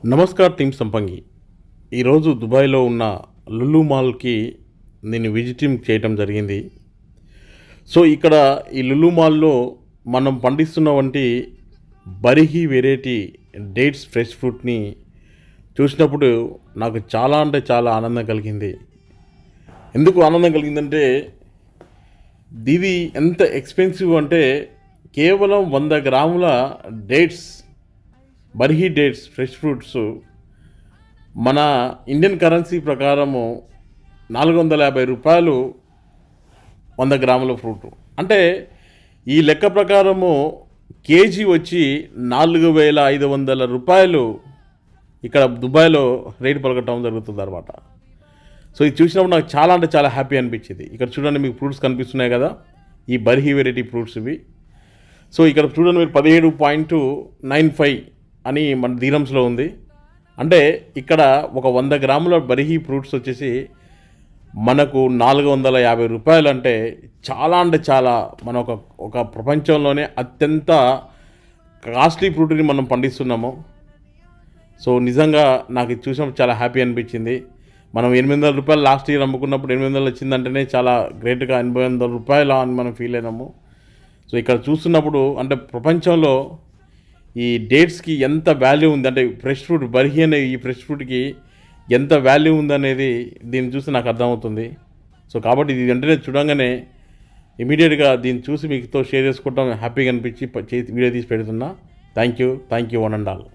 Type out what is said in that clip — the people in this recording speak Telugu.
నమస్కార్ టీమ్ సంపంగి. ఈరోజు దుబాయ్లో ఉన్న లులు మాల్కి నేను విజిటింగ్ చేయటం జరిగింది. సో ఇక్కడ ఈ లులు మాల్లో మనం పండిస్తున్న వంటి బరిహి వెరైటీ డేట్స్ ఫ్రెష్ ఫ్రూట్ని చూసినప్పుడు నాకు చాలా అంటే చాలా ఆనందం కలిగింది. ఎందుకు ఆనందం కలిగిందంటే ఇది ఎంత ఎక్స్పెన్సివ్ అంటే కేవలం 100 గ్రాముల డేట్స్ బర్హీ డేట్స్ ఫ్రెష్ ఫ్రూట్స్ మన ఇండియన్ కరెన్సీ ప్రకారము 450 రూపాయలు 100 గ్రాముల ఫ్రూట్. అంటే ఈ లెక్క ప్రకారము కేజీ వచ్చి 4500 రూపాయలు ఇక్కడ దుబాయ్లో రేటు పలకటం జరుగుతుంది అనమాట. సో ఇది చూసినప్పుడు నాకు చాలా అంటే చాలా హ్యాపీ అనిపించింది. ఇక్కడ చూడండి, మీకు ఫ్రూట్స్ కనిపిస్తున్నాయి కదా, ఈ బర్హీ వెరైటీ ఫ్రూట్స్ ఇవి. సో ఇక్కడ చూడండి మీరు 17.95 అని మన దీరమ్స్లో ఉంది. అంటే ఇక్కడ ఒక 100 గ్రాముల బరిహీ ఫ్రూట్స్ వచ్చేసి మనకు 450 రూపాయలు. అంటే చాలా మన ఒక ప్రపంచంలోనే అత్యంత కాస్ట్లీ ఫ్రూట్ని మనం పండిస్తున్నాము. సో నిజంగా నాకు ఇది చూసినప్పుడు చాలా హ్యాపీ అనిపించింది. మనం 800 రూపాయలు లాస్ట్ ఇయర్ అమ్ముకున్నప్పుడు 800 వచ్చిందంటేనే చాలా గ్రేట్గా 800 రూపాయలు అని మనం ఫీల్ అయినాము. సో ఇక్కడ చూస్తున్నప్పుడు అంటే ప్రపంచంలో ఈ డేట్స్కి ఎంత వాల్యూ ఉంది, అంటే ఫ్రెష్ ఫ్రూట్ బర్హీ అనే ఈ ఫ్రెష్ ఫ్రూట్కి ఎంత వాల్యూ ఉందనేది దీన్ని చూసి నాకు అర్థమవుతుంది. సో కాబట్టి ఇది వెంటనే చూడంగానే ఇమీడియట్గా దీన్ని చూసి మీతో షేర్ చేసుకోవడం హ్యాపీగా అనిపించి వీడియో తీసి పెడుతున్నా. Thank you one and all.